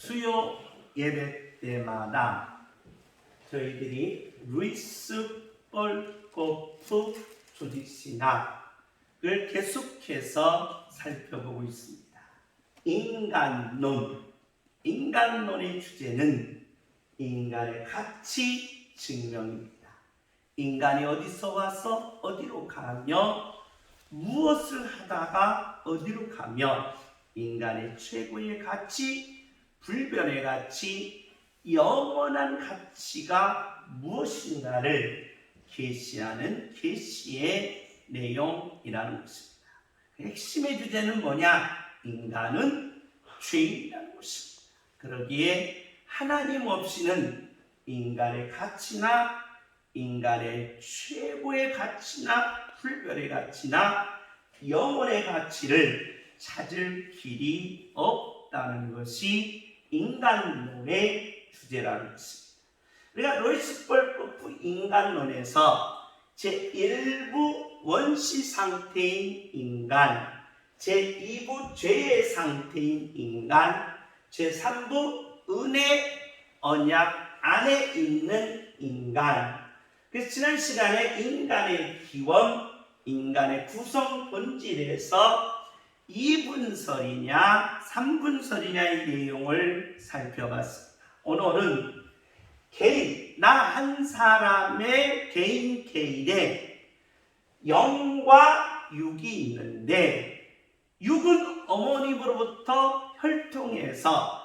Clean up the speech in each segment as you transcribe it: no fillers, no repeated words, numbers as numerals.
수요 예배 때마다 저희들이 루이스 벌코프 주지신학을 계속해서 살펴보고 있습니다. 인간론의 주제는 인간의 가치 증명입니다. 인간이 어디서 와서 어디로 가며 무엇을 하다가 어디로 가며 인간의 최고의 가치, 불변의 가치, 영원한 가치가 무엇인가를 계시하는 계시의 내용이라는 것입니다. 핵심의 주제는 뭐냐? 인간은 죄인이라는 것입니다. 그러기에 하나님 없이는 인간의 가치나 인간의 최고의 가치나 불변의 가치나 영혼의 가치를 찾을 길이 없다는 것이 인간론의 주제라는 것입니다. 우리가 루이스 벌코프 인간론에서 제1부 원시 상태인 인간, 제2부 죄의 상태인 인간, 제3부 은혜 언약 안에 있는 인간. 그래서 지난 시간에 인간의 기원, 인간의 구성 본질에서 2분설이냐 3분설이냐의 내용을 살펴봤습니다. 오늘은 나 한 사람의 개인에 영과 육이 있는데, 육은 어머니로부터 혈통해서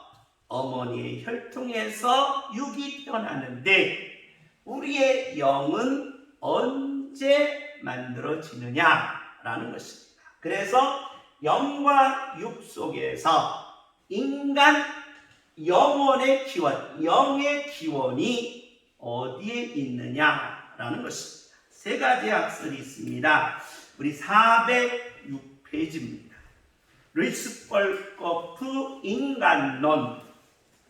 어머니의 혈통에서 육이 태어나는데 우리의 영은 언제 만들어지느냐라는 것입니다. 그래서 영과 육 속에서 인간 영혼의 기원, 영의 기원이 어디에 있느냐라는 것입니다. 세 가지 학설이 있습니다. 우리 406페이지입니다. 루이스 벌코프 인간론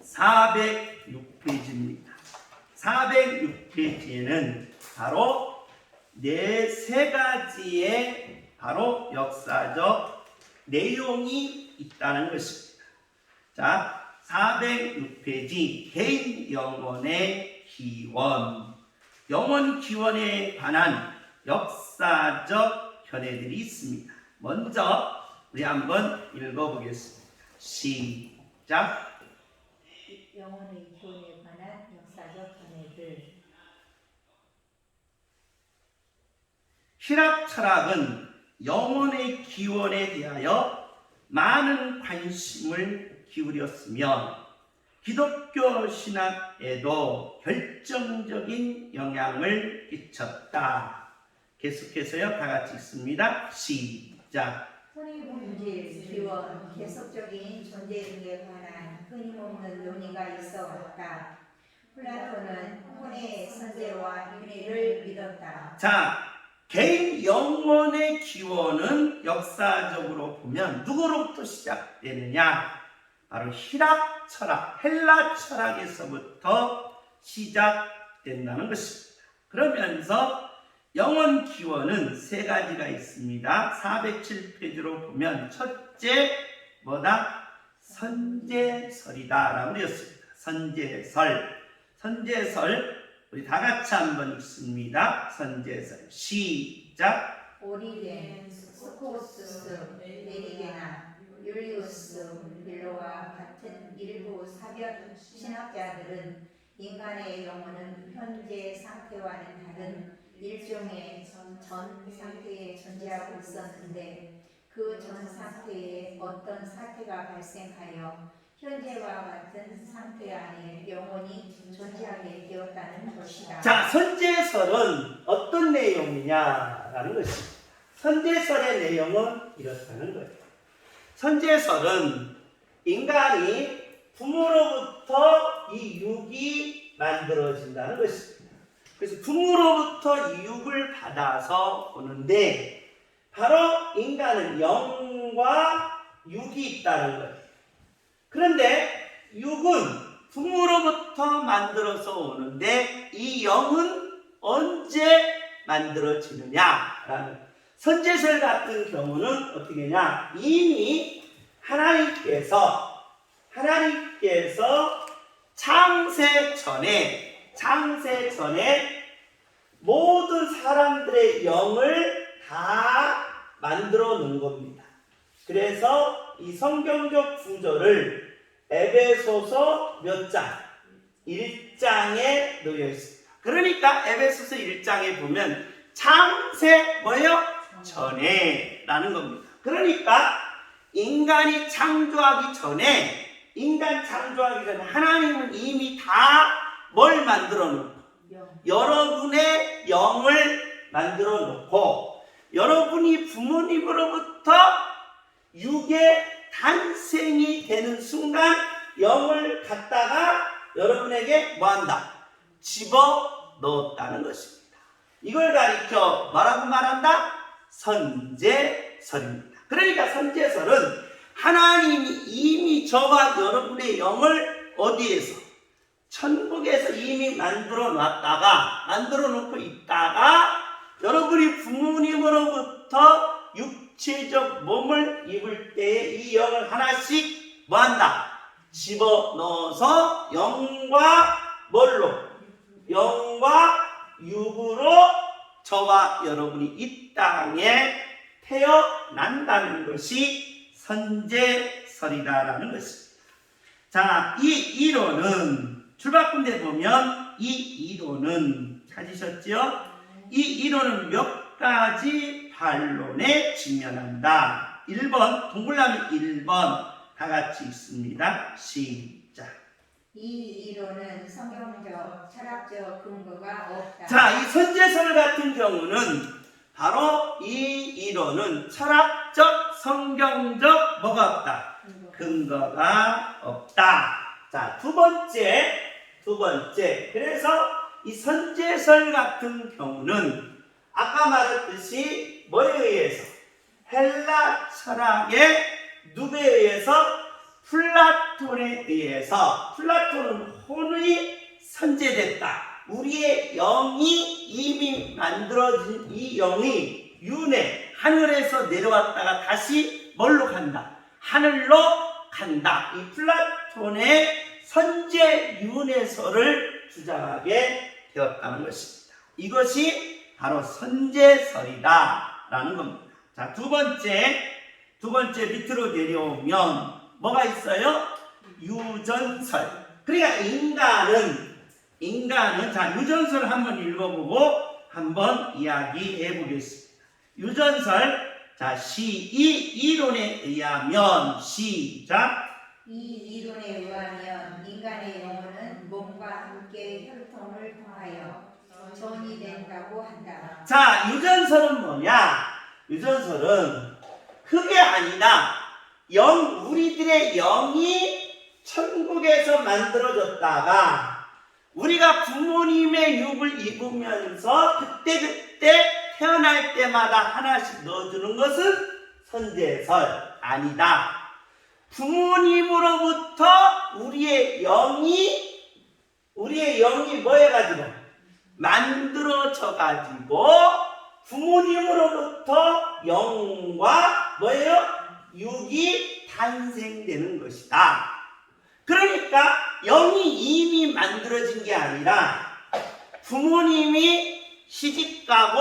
406페이지입니다. 406페이지에는 바로 세 가지의 바로 역사적 내용이 있다는 것입니다. 자, 406페이지 개인 영혼의 기원, 영혼 기원에 관한 역사적 견해들이 있습니다. 먼저 우리 한번 읽어보겠습니다. 시작. 영혼의 기원에 관한 역사적 견해들. 히랍 철학은 영혼의 기원에 대하여 많은 관심을 기울였으며 기독교 신학에도 결정적인 영향을 끼쳤다. 계속해서요, 다 같이 읽습니다. 시작. 혼의 본질, 기원, 계속적인 존재 등에 관한 끊임없는 논의가 있어 왔다. 플라톤은 혼의 선재와 윤회를 믿었다. 자, 개인 영혼의 기원은 역사적으로 보면 누구로부터 시작되느냐? 바로 히랍 철학, 헬라 철학에서부터 시작된다는 것입니다. 그러면서 영혼 기원은 세 가지가 있습니다. 407페이지로 보면 첫째 뭐다? 선제설이다 라고 되었습니다. 선제설 우리 다 같이 한번 읽습니다. 선제설 시작. 오리겐, 스코스, 메리게나, 율리우스, 빌로와 같은 일부 사변 신학자들은 인간의 영혼은 현재 상태와는 다른 일종의 전 상태에 존재하고 있었는데 그 전 상태에 어떤 사태가 발생하여 현재와 같은 상태 안에 영혼이 존재하게 되었다는 것이다. 자, 선제설은 어떤 내용이냐라는 것입니다. 선제설의 내용은 이렇다는 거예요. 선제설은 인간이 부모로부터 이 육이 만들어진다는 것입니다. 그래서 부모로부터 이 육을 받아서 오는데 바로 인간은 영과 육이 있다는 거예요. 그런데 육은 부모로부터 만들어서 오는데 이 영은 언제 만들어지느냐라는 선제설 같은 경우는 어떻게 하냐? 이미 하나님께서 하나님께서 창세 전에 모든 사람들의 영을 다 만들어 놓은 겁니다. 그래서 이 성경적 구절을 에베소서 몇 장? 1장에 놓여 있습니다. 그러니까 에베소서 1장에 보면 창세 뭐예요? 전에 라는 겁니다. 그러니까 인간 창조하기 전에 하나님은 이미 다 뭘 만들어 놓고 여러분의 영을 만들어 놓고 여러분이 부모님으로부터 육의 탄생이 되는 순간 영을 갖다가 여러분에게 뭐한다? 집어 넣었다는 것입니다. 이걸 가리켜 뭐라고 말한다? 선제설입니다. 그러니까 선제설은 하나님이 이미 저와 여러분의 영을 어디에서? 천국에서 이미 만들어 놓고 있다가 여러분이 부모님으로부터 육체적 몸을 입을 때에 이 영을 하나씩 뭐한다? 집어넣어서 영과 뭘로? 영과 육으로 저와 여러분이 이 땅에 태어난다는 것이 선제설이다라는 것입니다. 자, 이 이론은 출발군대 보면 이 이론은 찾으셨죠? 이 이론은 몇 가지 반론에 직면한다. 1번, 동그라미 1번 다 같이 있습니다. 시작. 이 이론은 성경적, 철학적 근거가 없다. 자, 이 선제설 같은 경우는 바로 이 이론은 철학적, 성경적 뭐가 없다? 근거가 없다. 자, 두 번째. 그래서 이 선제설 같은 경우는 아까 말했듯이 뭐에 의해서? 헬라 철학의 누구에 의해서? 플라톤에 의해서. 플라톤은 혼이 선제됐다. 우리의 영이 이미 만들어진 이 영이 윤회, 하늘에서 내려왔다가 다시 뭘로 간다? 하늘로 간다. 이 플라톤의 선제윤회설을 주장하게 되었다는 것입니다. 이것이 바로 선제설이다라는 겁니다. 자, 두 번째 밑으로 내려오면 뭐가 있어요? 유전설. 그러니까 인간은 자, 유전설 한번 읽어보고 한번 이야기해 보겠습니다. 유전설. 자, 이 이론에 의하면 시작. 이 이론에 의하면 인간의 영혼은 몸과 함께 혈통을 통하여 전이 된다고 한다. 자, 유전설은 뭐냐? 유전설은 그게 아니라 우리들의 영이 천국에서 만들어졌다가 우리가 부모님의 육을 입으면서 그때 태어날 때마다 하나씩 넣어주는 것은 선제설 아니다. 부모님으로부터 우리의 영이 뭐 해가지고? 만들어져 가지고 부모님으로부터 영과 뭐예요? 육이 탄생되는 것이다. 그러니까 영이 이미 만들어진 게 아니라 부모님이 시집가고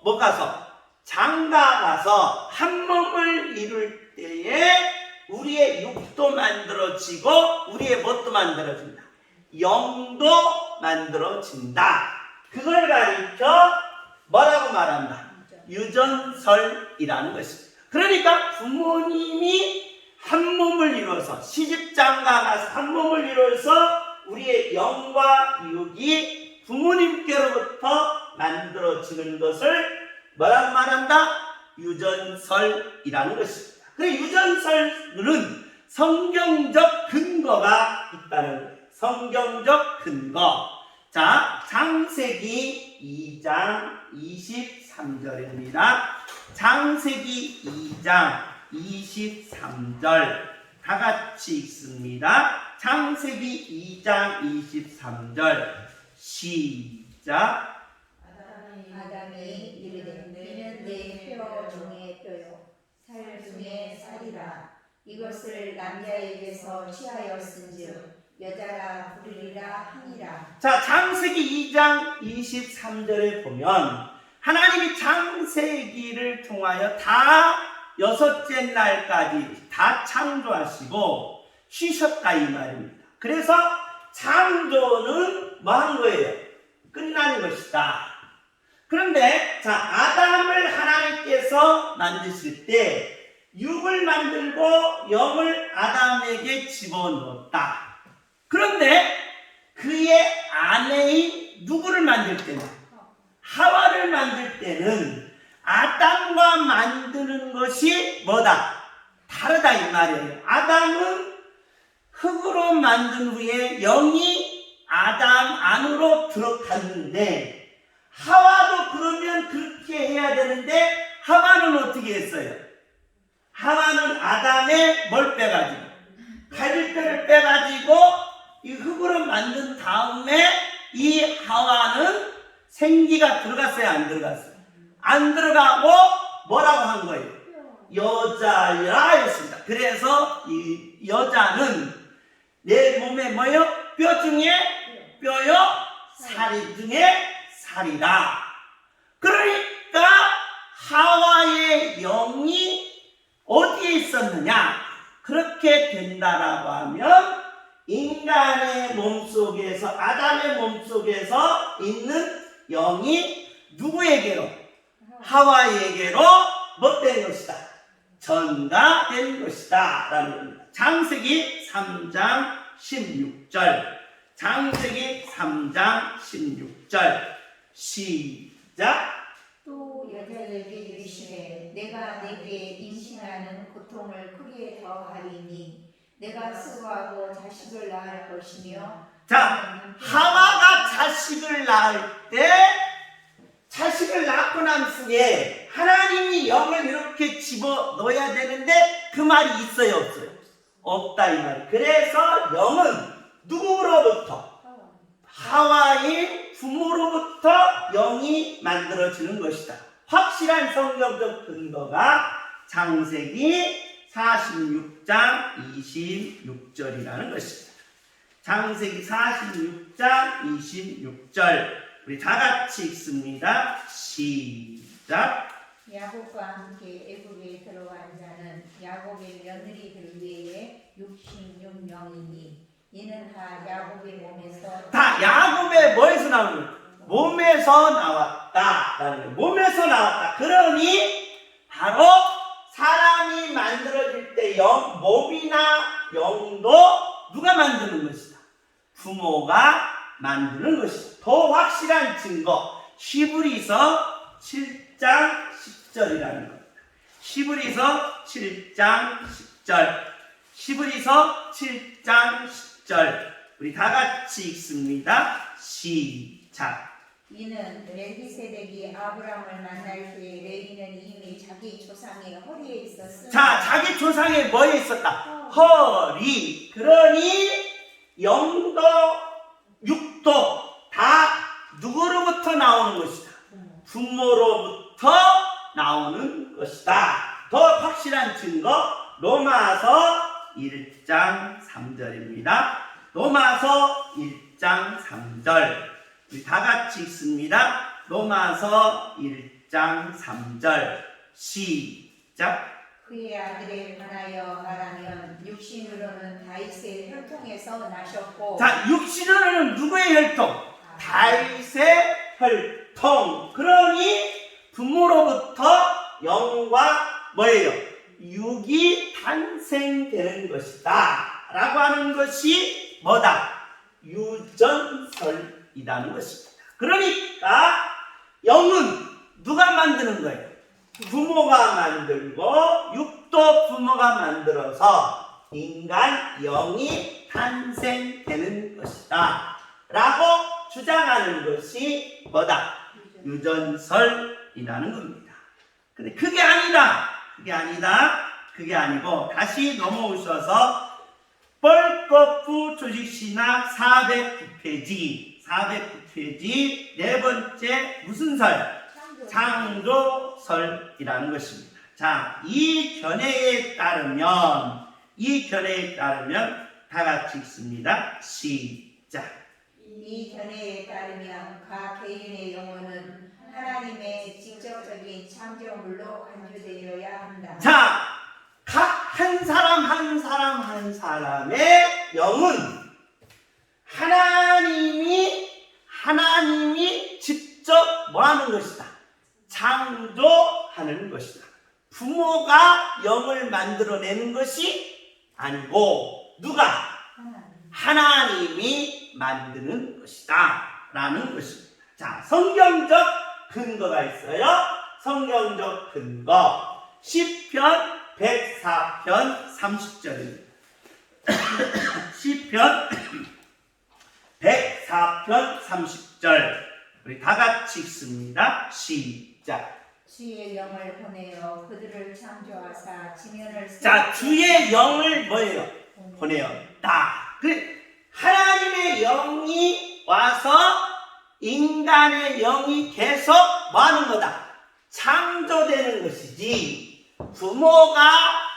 뭐 가서? 장가 가서 한 몸을 이룰 때에 우리의 육도 만들어지고 우리의 뭣도 만들어진다. 영도 만들어진다. 그걸 가리켜 뭐라고 말한다? 유전설이라는 것입니다. 그러니까 부모님이 한 몸을 이루어서 시집장가 가서 한 몸을 이루어서 우리의 영과 육이 부모님께로부터 만들어지는 것을 뭐라고 말한다? 유전설이라는 것입니다. 그래, 유전설은 성경적 근거가 있다는 거예요. 성경적 근거. 자, 창세기 2장 23절입니다. 창세기 2장 23절 다 같이 읽습니다. 창세기 2장 23절 시작. 아담이 이르되 이는 내 뼈 중에 뼈요 살 중에 살이라. 이것을 남자에게서 취하였은즉 여자라 부르리라 하니라. 자, 창세기 2장 23절에 보면 하나님이 창세기를 통하여 다 여섯째 날까지 다 창조하시고 쉬셨다 이 말입니다. 그래서 창조는 뭐 한 거예요? 끝난 것이다. 그런데 자, 아담을 하나님께서 만드실 때 육을 만들고 영을 아담에게 집어넣었다. 그런데 그의 아내인 누구를 만들 때는, 하와를 만들 때는 아담과 만드는 것이 뭐다? 다르다 이 말이에요. 아담은 흙으로 만든 후에 영이 아담 안으로 들어갔는데 하와도 그러면 그렇게 해야 되는데 하와는 어떻게 했어요? 하와는 아담의 뭘 빼가지고? 갈비뼈를 빼가지고 이 흙으로 만든 다음에 이 하와는 생기가 들어갔어요? 안 들어갔어요? 안 들어가고 뭐라고 한 거예요? 여자라 했습니다. 그래서 이 여자는 내 몸에 뭐요? 뼈 중에 뼈요, 살이 중에 살이다. 그러니까 하와의 영이 어디에 있었느냐? 그렇게 된다라고 하면 인간의 몸속에서, 아담의 몸속에서 있는 영이 누구에게로? 하와에게로 뭐 된 것이다? 전가된 것이다 라는 겁니다. 창세기 3장 16절, 창세기 3장 16절 시작. 또 여자에게 이르시되 내가 내게 임신하는 고통을 크게 더하리니 내가 수고하고 자식을 낳을 것이며. 자, 하와가 자식을 낳을 때 자식을 낳고 난 후에 하나님이 영을 이렇게 집어넣어야 되는데 그 말이 있어요, 없어요? 없다 이 말이. 그래서 영은 누구로부터? 하와의 부모로부터 영이 만들어지는 것이다. 확실한 성경적 근거가 창세기 46장 26절이라는 것입니다. 창세기 46장 26절 우리 다 같이 읽습니다. 시작. 야곱과 함께 애굽에 들어간 자는 야곱의 며느리들 외에 66명이니 이는 다 야곱의 몸에서. 다 야곱의 뭐에서 나오는 거예요? 몸에서 나왔다. 몸에서 나왔다. 그러니 바로 사람이 만들어질 때 몸이나 영도 누가 만드는 것이다? 부모가 만드는 것이다. 더 확실한 증거 히브리서 7장 10절이라는 겁니다. 히브리서 7장 10절, 히브리서 7장 10절 우리 다 같이 읽습니다. 시작. 이는 멜기세덱이 아브람을 만날 때 레위는 이미 자기 조상의 허리에 있었으나. 자, 자기 조상의 뭐에 있었다? 허리. 그러니 영도 육도 다 누구로부터 나오는 것이다? 부모로부터 나오는 것이다. 더 확실한 증거 로마서 1장 3절입니다. 로마서 1장 3절 우리 다 같이 읽습니다. 로마서 1장 3절 시작. 그의 아들에 관하여 말하면 육신으로는 다윗의 혈통에서 나셨고. 자, 육신으로는 누구의 혈통? 다윗의 혈통. 그러니 부모로부터 영과 뭐예요? 육이 탄생되는 것이다 라고 하는 것이 뭐다? 유전설이라는 것입니다. 그러니까 영은 누가 만드는 거예요? 부모가 만들고 육도 부모가 만들어서 인간 영이 탄생되는 것이다 라고 주장하는 것이 뭐다? 유전설이라는 겁니다. 근데 그게 아니다. 그게 아니고 다시 넘어오셔서 뻘거푸 조직신학 409페이지 네 번째 무슨 설? 창조설이라는 것입니다. 자, 이 견해에 따르면 이 견해에 따르면 다 같이 읽습니다. 시작. 이 견해에 따르면 각 개인의 영혼은 하나님의 직접적인 창조물로 간주되어야 한다. 자, 각 한 사람 한 사람 한 사람의 영은 하나님이 직접 뭐 하는 것이다? 창조하는 것이다. 부모가 영을 만들어내는 것이 아니고 누가? 하나님이 만드는 것이다 라는 것입니다. 자, 성경적 근거가 있어요. 성경적 근거 시편 104편 30절입니다. 시편 104편 30절 우리 다 같이 읽습니다. 시작. 주의 영을 보내어 그들을 창조하사 지면을 자, 주의 영을 뭐예요? 보내요. 그래, 하나님의 영이 와서 인간의 영이 계속 뭐 하는 거다? 창조되는 것이지 부모가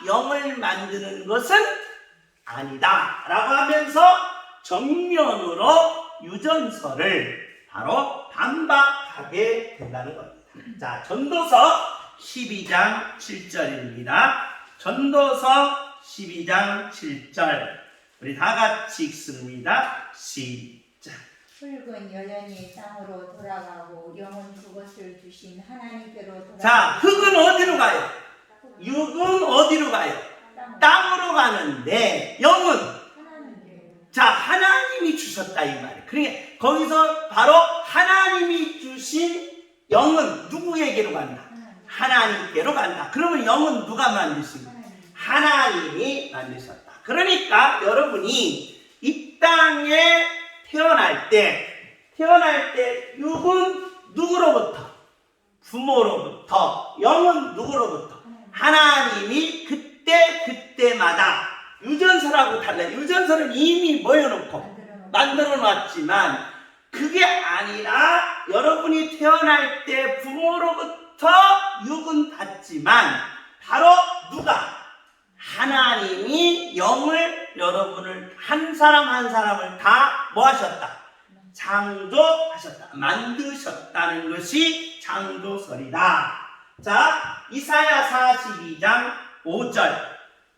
영을 만드는 것은 아니다 라고 하면서 정면으로 유전서를 바로 반박하게 된다는 겁니다. 자, 전도서 12장 7절입니다. 전도서 12장 7절 우리 다 같이 읽습니다. 시작. 흙은 여전히 땅으로 돌아가고 영은 그것을 주신 하나님께로 돌아가고. 자, 흙은 어디로 가요? 육은 어디로 가요? 땅으로 가는데 영은 자, 하나님이 주셨다 이 말이에요. 그러니까 거기서 바로 하나님이 주신 영은 누구에게로 간다? 하나님께로 간다. 그러면 영은 누가 만드신 거예요? 하나님이 만드셨다. 그러니까 여러분이 이 땅에 태어날 때 육은 누구로부터? 부모로부터. 영은 누구로부터? 하나님이 그때마다 유전서라고 달라요. 유전서는 이미 뭐 해놓고 만들어 놨지만 그게 아니라 여러분이 태어날 때 부모로부터 육은 받지만 바로 누가? 하나님이 영을 여러분을 한 사람 한 사람을 다 뭐 하셨다? 창조하셨다. 만드셨다는 것이 창조설이다. 자, 이사야 42장 5절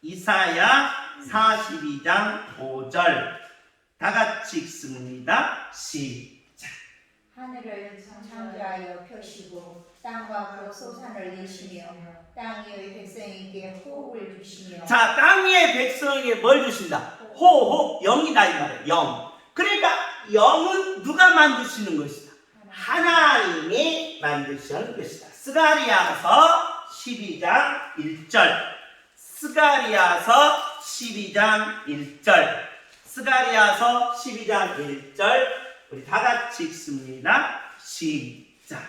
이사야 42장 5절 다 같이 읽습니다. 시작. 하늘을 창조하여 펴시고 땅과 그 소산을 내시며 땅 위의 백성에게 호흡을 주시며. 자, 땅 위의 백성에게 뭘 주신다? 호흡, 영이다 이 말이에요. 영. 그러니까 영은 누가 만드시는 것이다? 하나님이 만드시는 것이다. 스가리아서 12장 1절 스가리아서 12장 1절 스가리아서 12장 1절 우리 다 같이 읽습니다. 시작.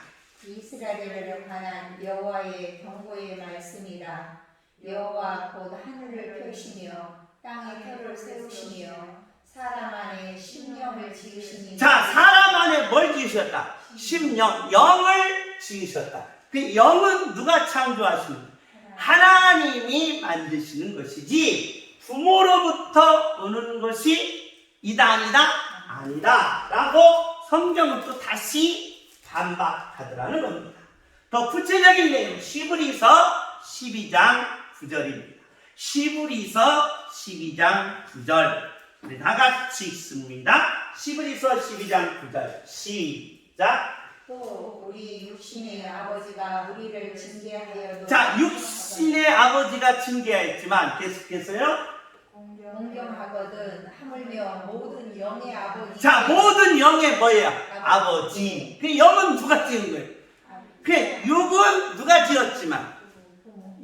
이스라엘을 관한 여호와의 경고의 말씀이라. 여호와 곧 하늘을 펴시며 땅에 혀를 세우시며 사람 안에 심령을 지으시니. 자, 사람 안에 뭘 지으셨다? 심령, 영을 지으셨다. 그 영은 누가 창조하시는 거예요? 하나님이 만드시는 것이지 부모로부터 오는 것이 이다 아니다 라고 성경은 또 다시 반박하더라는 겁니다. 더 구체적인 내용 시브리서 12장 9절입니다. 시브리서 12장 9절 우리 다 같이 읽습니다. 시브리서 12장 9절 시작. 또 우리 육신의 아버지가 우리를 징계하여도. 자, 육신의 아버지가 징계하였지만 계속해서요. 공경하거든 하물며 모든 영의 아버지. 자, 모든 영의 뭐예요? 아버지. 그 영은 누가 지은 거예요? 그 육은 누가 지었지만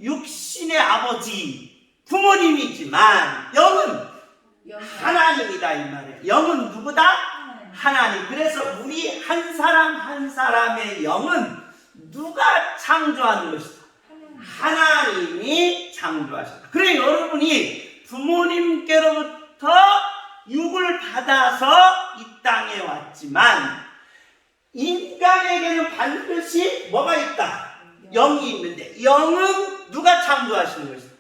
육신의 아버지 부모님이지만 영은 하나님이다 이 말이에요. 영은 누구다? 하나님. 그래서 우리 한 사람 한 사람의 영은 누가 창조하는 것이다? 하나님이 창조하셨다. 그래 여러분이 부모님께로부터 육을 받아서 이 땅에 왔지만 인간에게는 반드시 뭐가 있다? 영이 있는데 영은 누가 창조하시는 것이다?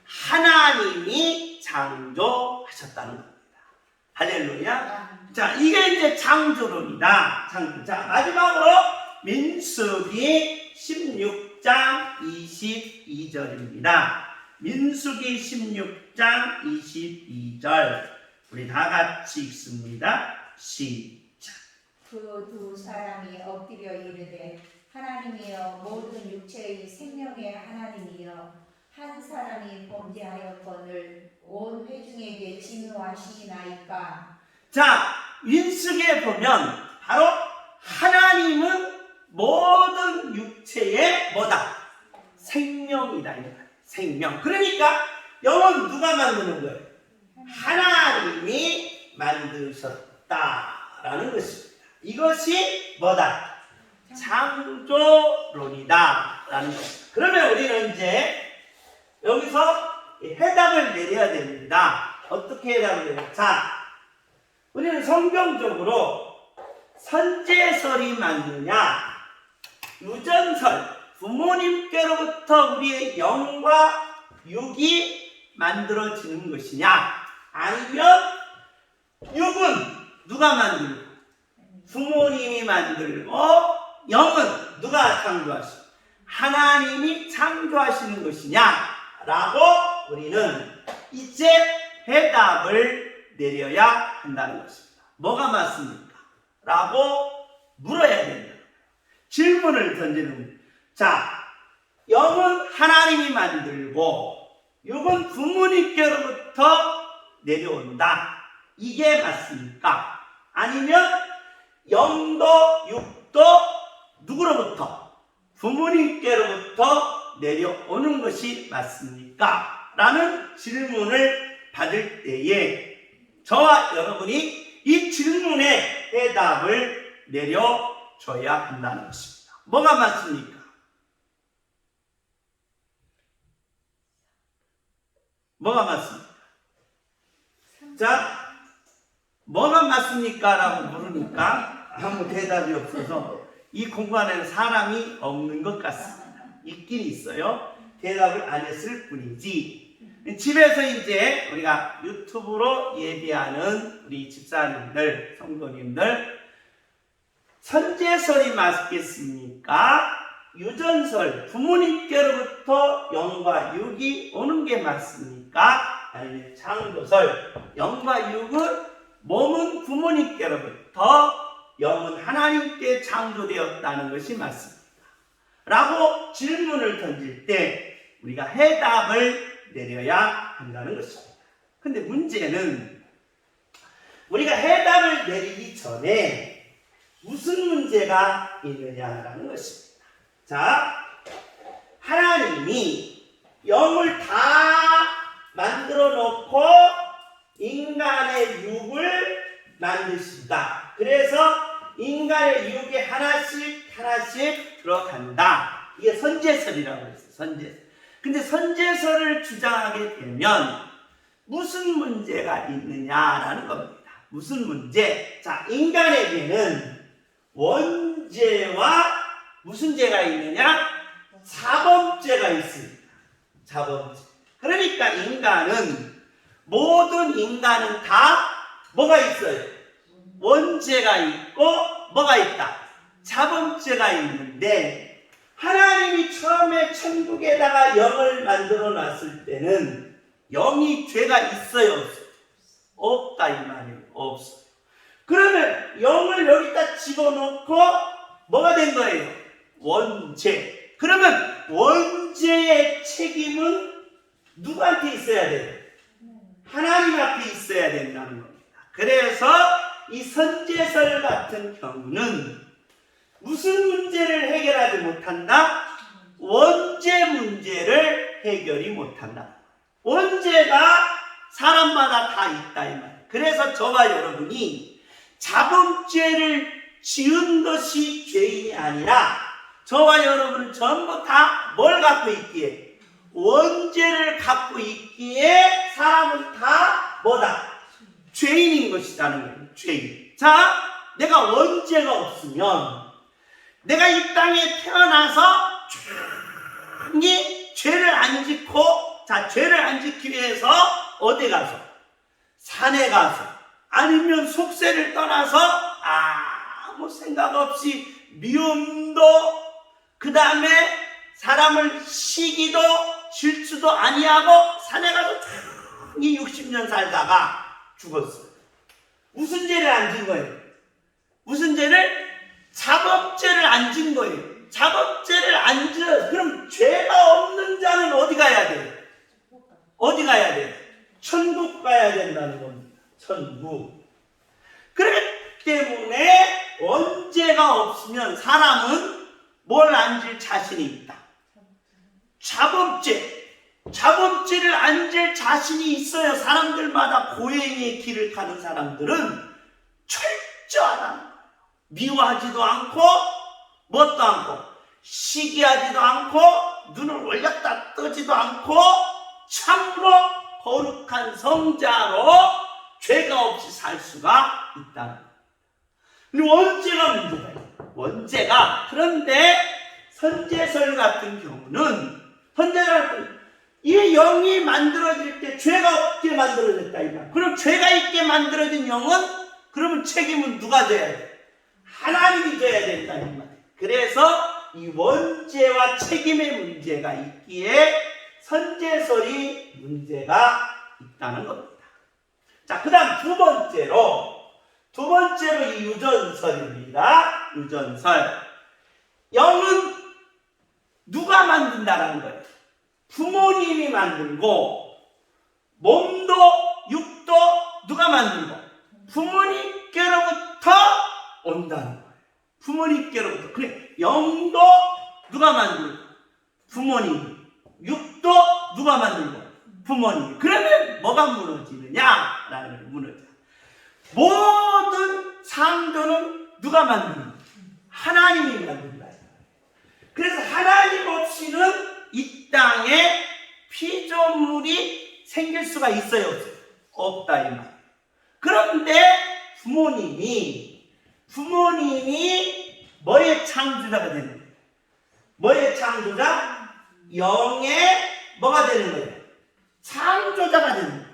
하나님이 창조하셨다는 겁니다. 할렐루야. 자, 이게 이제 창조론이다. 자, 마지막으로 민수기 16장 22절입니다. 민수기 16장 22절. 우리 다 같이 읽습니다. 시작. 그 두 사람이 엎드려 이르되 하나님이여 모든 육체의 생명의 하나님이여 한 사람이 범죄하였거늘 온 회중에게 진노하시나이까. 자, 민수기에 보면 바로 하나님은 모든 육체의 뭐다? 생명이다. 생명. 그러니까 영은 누가 만드는 거예요? 하나님이 만드셨다라는 것입니다. 이것이 뭐다? 창조론이다 라는 것입니다. 그러면 우리는 이제 여기서 해답을 내려야 됩니다. 어떻게 해답을 내려? 자, 우리는 성경적으로 선제설이 맞느냐, 유전설, 부모님께로부터 우리의 영과 육이 만들어지는 것이냐, 아니면 육은 누가 만들고 부모님이 만들고 영은 누가 창조하시고 하나님이 창조하시는 것이냐라고 우리는 이제 해답을 내려야 한다는 것입니다. 뭐가 맞습니까? 라고 물어야 된다. 질문을 던지는 거예요. 자, 영은 하나님이 만들고 육은 부모님께로부터 내려온다. 이게 맞습니까? 아니면 영도 육도 누구로부터? 부모님께로부터 내려오는 것이 맞습니까? 라는 질문을 받을 때에 저와 여러분이 이 질문에 해답을 내려줘야 한다는 것입니다. 뭐가 맞습니까? 뭐가 맞습니까? 자, 뭐가 맞습니까? 라고 물으니까 아무 대답이 없어서 이 공간에는 사람이 없는 것 같습니다. 있긴 있어요. 대답을 안 했을 뿐이지. 집에서 이제 우리가 유튜브로 예배하는 우리 집사님들, 성도님들, 선제설이 맞겠습니까? 유전설, 부모님께로부터 영과 육이 오는 게 맞습니까? 아니면 창조설, 영과 육은 몸은 부모님께로부터 영은 하나님께 창조되었다는 것이 맞습니까? 라고 질문을 던질 때 우리가 해답을 내려야 한다는 것입니다. 근데 문제는 우리가 해답을 내리기 전에 무슨 문제가 있느냐라는 것입니다. 자, 하나님이 영을 다 만들어 놓고 인간의 육을 만드신다. 그래서 인간의 육에 하나씩 들어간다. 이게 선제설이라고 했어요. 선제설. 근데 선제설을 주장하게 되면 무슨 문제가 있느냐라는 겁니다. 무슨 문제? 자, 인간에게는 원죄와 무슨 죄가 있느냐? 자범죄가 있습니다. 자범죄. 그러니까 모든 인간은 다 뭐가 있어요? 원죄가 있고 뭐가 있다? 자범죄가 있는데 하나님이 처음에 천국에다가 영을 만들어 놨을 때는 영이 죄가 있어요? 없어요? 없다 이 말이에요. 없어요. 그러면 영을 여기다 집어넣고 뭐가 된 거예요? 원죄. 그러면 원죄의 책임은 누구한테 있어야 돼요? 하나님 앞에 있어야 된다는 겁니다. 그래서 이 선제설 같은 경우는 무슨 문제를 해결하지 못한다? 원죄 문제를 해결이 못한다. 원죄가 사람마다 다 있다 이 말. 그래서 저와 여러분이 자범죄를 지은 것이 죄인이 아니라 저와 여러분은 전부 다 뭘 갖고 있기에? 원죄를 갖고 있기에 사람은 다 뭐다? 죄인인 것이라는 거예요. 죄인. 자, 내가 원죄가 없으면 내가 이 땅에 태어나서 조용히 죄를 안 짓고 자 다 죄를 안 짓기 위해서 어디 가서? 산에 가서 아니면 속세를 떠나서 아무 생각 없이 미움도 그 다음에 사람을 시기도 질투도 아니하고 산에 가서 조용히 60년 살다가 죽었어요. 무슨 죄를 안 진 거예요? 무슨 죄를? 자범죄를 안 진 거예요. 자범죄를 안 진, 그럼 죄가 없는 자는 어디 가야 돼요? 어디 가야 돼요? 천국 가야 된다는 겁니다. 천국. 그렇기 때문에 원죄가 없으면 사람은 뭘 안 질 자신이 있다? 자범죄를 안 질 자신이 있어요. 사람들마다 고행의 길을 가는 사람들은 철저하다는 거예요. 미워하지도 않고 뭣도 않고 시기하지도 않고 눈을 올렸다 뜨지도 않고 참으로 거룩한 성자로 죄가 없이 살 수가 있다는 거예요. 원죄가 문제다. 원죄가. 그런데 선제설 같은 경우는 이 영이 만들어질 때 죄가 없게 만들어졌다 이 말. 그럼 죄가 있게 만들어진 영은 그러면 책임은 누가 져야 돼? 하나님이 져야 된다 이 말. 그래서 이 원죄와 책임의 문제가 있기에 선제설이 문제가 있다는 겁니다. 자, 그 다음 두 번째로 이 유전설입니다. 유전설. 영은 누가 만든다라는 거예요? 부모님이 만들고, 몸도 육도 누가 만들고? 부모님께로부터 온다는 거예요. 부모님께로부터. 그래, 영도 누가 만들고? 부모님. 육도 누가 만들고? 부모님. 그러면 뭐가 무너지느냐라는 거예요. 무너져. 모든 창조는 누가 만드는 거예요? 하나님이 만든다. 그래서 하나님 없이는 이 땅에 피조물이 생길 수가 있어요? 없어요? 없다 이 말. 그런데 부모님이 뭐의 창조자가 되는 거예요? 뭐의 창조자? 영의 뭐가 되는 거예요? 창조자가 되는 거예요.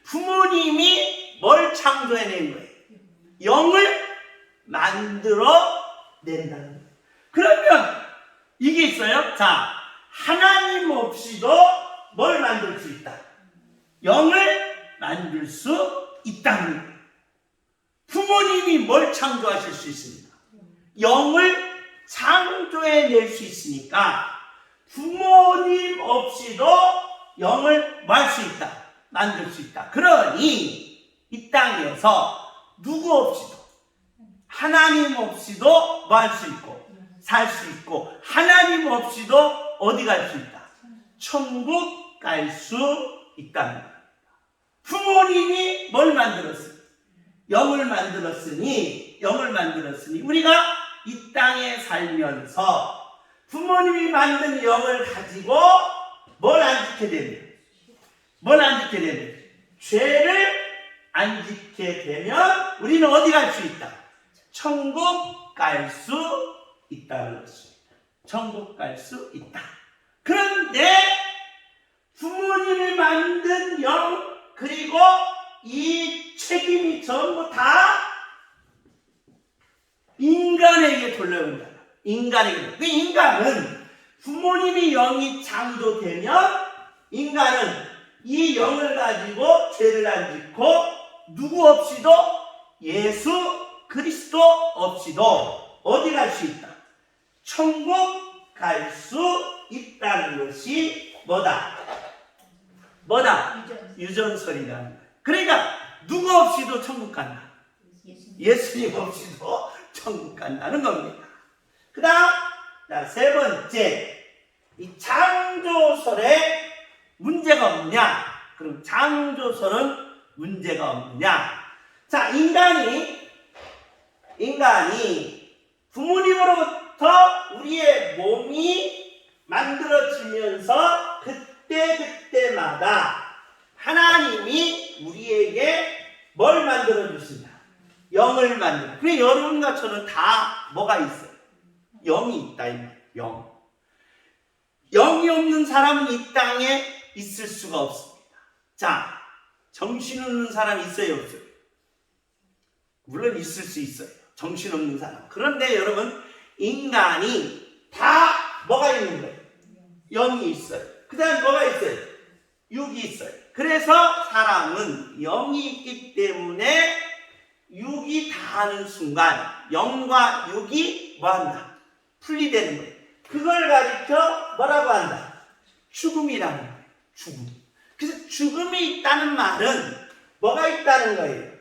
부모님이 뭘 창조해낸 거예요? 영을 만들어낸다는 거예요. 그러면 이게 있어요. 자, 하나님 없이도 뭘 만들 수 있다? 영을 만들 수 있다는 거예요. 부모님이 뭘 창조하실 수 있습니까? 영을 창조해낼 수 있으니까 부모님 없이도 영을 뭐 할 수 있다? 만들 수 있다. 그러니 이 땅에서 누구 없이도 하나님 없이도 뭐 할 수 있고 살 수 있고 하나님 없이도 어디 갈 수 있다? 천국 갈 수 있다는 거예요. 부모님이 뭘 만들었어요? 영을 만들었으니 우리가 이 땅에 살면서 부모님이 만든 영을 가지고 뭘 안 지게 되면? 죄를 안 지게 되면 우리는 어디 갈 수 있다? 천국 갈 수 있다는 것입니다. 천국 갈 수 있다. 그런데 부모님이 만든 영 그리고 이 책임이 전부 다 인간에게 돌려온다. 인간에게. 그 인간은 부모님이 영이 창조되면 인간은 이 영을 가지고 죄를 안 짓고 누구 없이도 예수 그리스도 없이도 어디 갈 수 있다? 천국 갈 수 있다는 것이 뭐다? 유전설이라는 거예요. 그러니까 누구 없이도 천국 간다. 예수님 없이도 천국 간다는 겁니다. 그 다음 세 번째, 이 창조설에 문제가 없느냐? 그럼 창조설은 문제가 없느냐? 자, 인간이 부모님으로부터 우리의 몸이 만들어지면서 그때마다 하나님이 우리에게 뭘 만들어주시냐? 영을 만들어. 그래, 여러분과 저는 다 뭐가 있어요? 영이 있다. 영. 영이 없는 사람은 이 땅에 있을 수가 없습니다. 자, 정신없는 사람 있어요, 없어요? 물론 있을 수 있어요. 정신없는 사람. 그런데 여러분, 인간이 다 뭐가 있는 거예요? 영이 있어요. 그 다음에 뭐가 있어요? 육이 있어요. 그래서 사람은 영이 있기 때문에 육이 다하는 순간 영과 육이 뭐한다? 분리되는 거예요. 그걸 가리켜 뭐라고 한다? 죽음이라는 거예요. 죽음. 그래서 죽음이 있다는 말은 뭐가 있다는 거예요?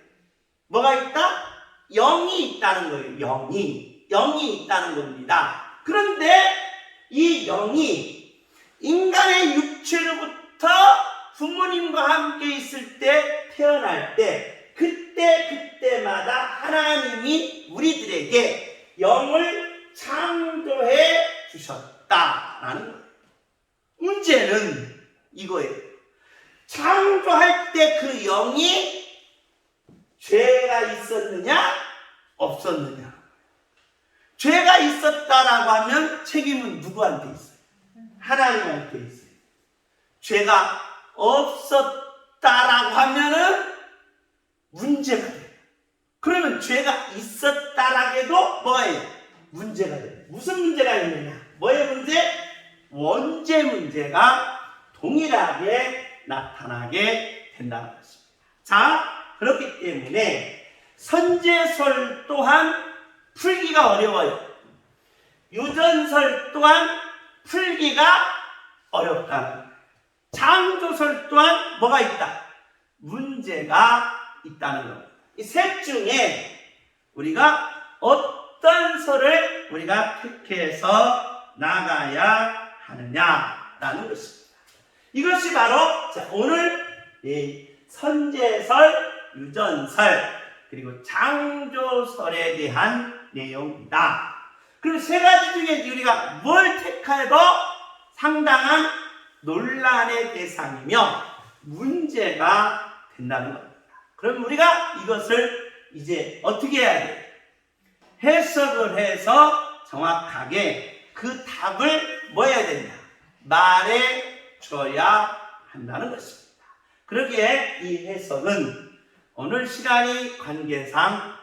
뭐가 있다? 영이 있다는 거예요. 영이 있다는 겁니다. 그런데 이 영이 인간의 육체로부터 부모님과 함께 있을 때, 태어날 때, 그때마다 하나님이 우리들에게 영을 창조해 주셨다라는 거예요. 문제는 이거예요. 창조할 때 그 영이 죄가 있었느냐 없었느냐. 죄가 있었다라고 하면 책임은 누구한테 있어요? 하나님한테 있어요. 죄가 없었다라고 하면은 문제가 돼요. 그러면 죄가 있었다라고 해도 뭐예요? 문제가 돼요. 무슨 문제가 있느냐? 뭐의 문제? 원죄 문제가 동일하게 나타나게 된다는 것입니다. 자, 그렇기 때문에 선제설 또한 풀기가 어려워요. 유전설 또한 풀기가 어렵다는 거예요. 창조설 또한 뭐가 있다? 문제가 있다는 겁니다. 이 셋 중에 우리가 어떤 설을 우리가 택해서 나가야 하느냐라는 것입니다. 이것이 바로 오늘 이 선제설, 유전설, 그리고 창조설에 대한 내용이다. 그리고 세 가지 중에 우리가 뭘 택해도 상당한 논란의 대상이며 문제가 된다는 겁니다. 그럼 우리가 이것을 이제 어떻게 해야 돼요? 해석을 해서 정확하게 그 답을 뭐 해야 된다? 말해줘야 한다는 것입니다. 그러기에 이 해석은 오늘 시간이 관계상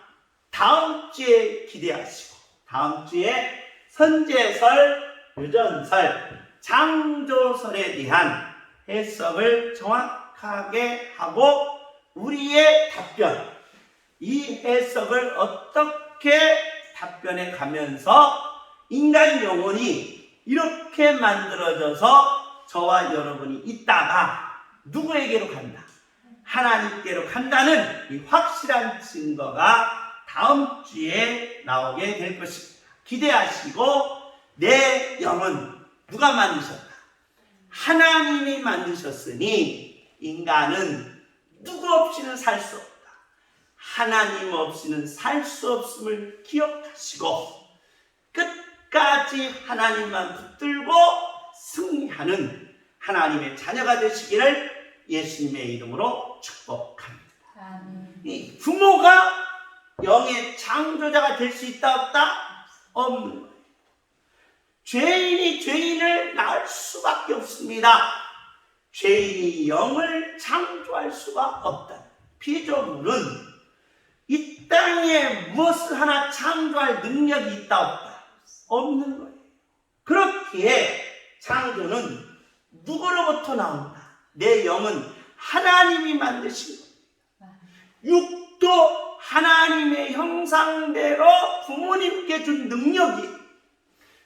다음 주에 기대하시고 다음 주에 선제설, 유전설, 창조설에 대한 해석을 정확하게 하고 우리의 답변, 이 해석을 어떻게 답변해 가면서 인간 영혼이 이렇게 만들어져서 저와 여러분이 있다가 누구에게로 간다? 하나님께로 간다는 이 확실한 증거가 다음 주에 나오게 될 것입니다. 기대하시고 내 영은 누가 만드셨다? 하나님이 만드셨으니 인간은 누구 없이는 살 수 없다. 하나님 없이는 살 수 없음을 기억하시고 끝까지 하나님만 붙들고 승리하는 하나님의 자녀가 되시기를 예수님의 이름으로 축복합니다. 이 부모가 영의 창조자가 될 수 있다 없다? 없는 거예요. 죄인이 죄인을 낳을 수밖에 없습니다. 죄인이 영을 창조할 수가 없다. 피조물은 이 땅에 무엇을 하나 창조할 능력이 있다 없다? 없는 거예요. 그렇기에 창조는 누구로부터 나온다? 내 영은 하나님이 만드신 겁니다. 육도 하나님의 형상대로 부모님께 준 능력이,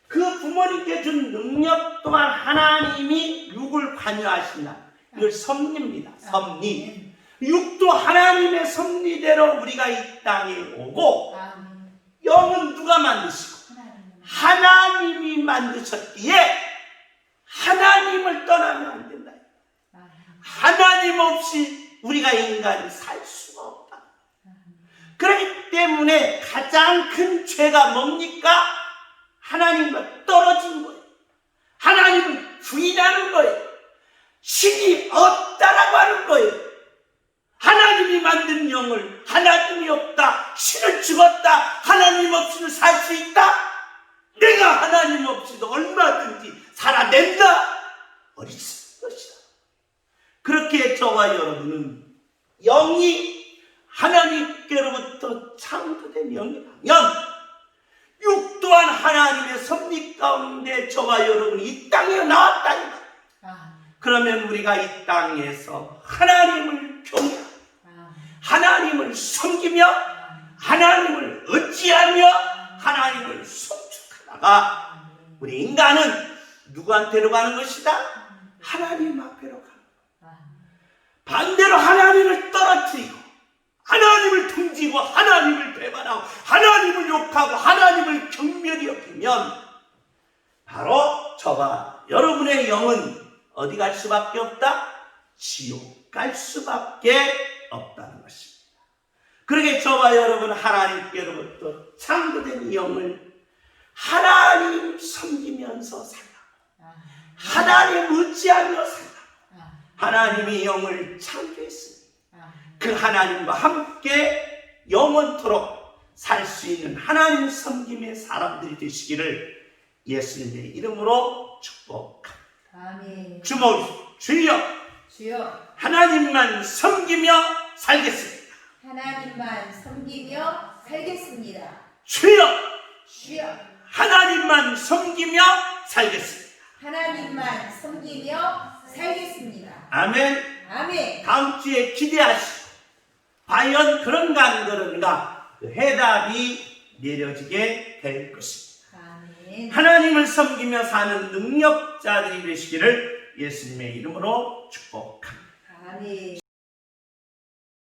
그 부모님께 준 능력 또한 하나님이 육을 관여하신다. 이걸 섭리입니다. 섭리. 육도 하나님의 섭리대로 우리가 이 땅에 오고 영은 누가 만드시고 하나님이 만드셨기에 하나님을 떠나면 안 된다. 하나님 없이 우리가 인간이 살 수가 없다. 그렇기 때문에 가장 큰 죄가 뭡니까? 하나님과 떨어진 거예요. 하나님을 부인하는 거예요. 신이 없다라고 하는 거예요. 하나님이 만든 영을 하나님이 없다. 신은 죽었다. 하나님 없이는 살 수 있다. 내가 하나님 없이도 얼마든지 살아낸다. 저와 여러분은 영이 하나님께로부터 창조된 영이라면 육 또한 하나님의 섭리 가운데 저와 여러분이 이 땅에 나왔다 이 말. 그러면 우리가 이 땅에서 하나님을 경외하고 하나님을 섬기며 하나님을 의지하며 하나님을 송축하다가 우리 인간은 누구한테로 가는 것이다? 하나님 앞에로 가는. 반대로 하나님을 떨어뜨리고 하나님을 등지고 하나님을 배반하고 하나님을 욕하고 하나님을 경멸히 여기면 바로 저와 여러분의 영은 어디 갈 수밖에 없다? 지옥 갈 수밖에 없다는 것입니다. 그러게 저와 여러분 하나님께로부터 창조된 영을 하나님 섬기면서 살라고 하나님 의지하며 살라고 하나님이 영을 창조했습니다. 그 하나님과 함께 영원토록 살 수 있는 하나님 섬김의 사람들이 되시기를 예수님의 이름으로 축복합니다. 아멘. 주목 주여 주여 하나님만 섬기며 살겠습니다. 하나님만 섬기며 살겠습니다. 주여 주여 하나님만 섬기며 살겠습니다. 하나님만 섬기며 살겠습니다. 아멘. 아멘. 다음 주에 기대하시고 과연 그런가 안 그런가 그 해답이 내려지게 될 것입니다. 아멘. 하나님을 섬기며 사는 능력자들이 되시기를 예수님의 이름으로 축복합니다. 아멘.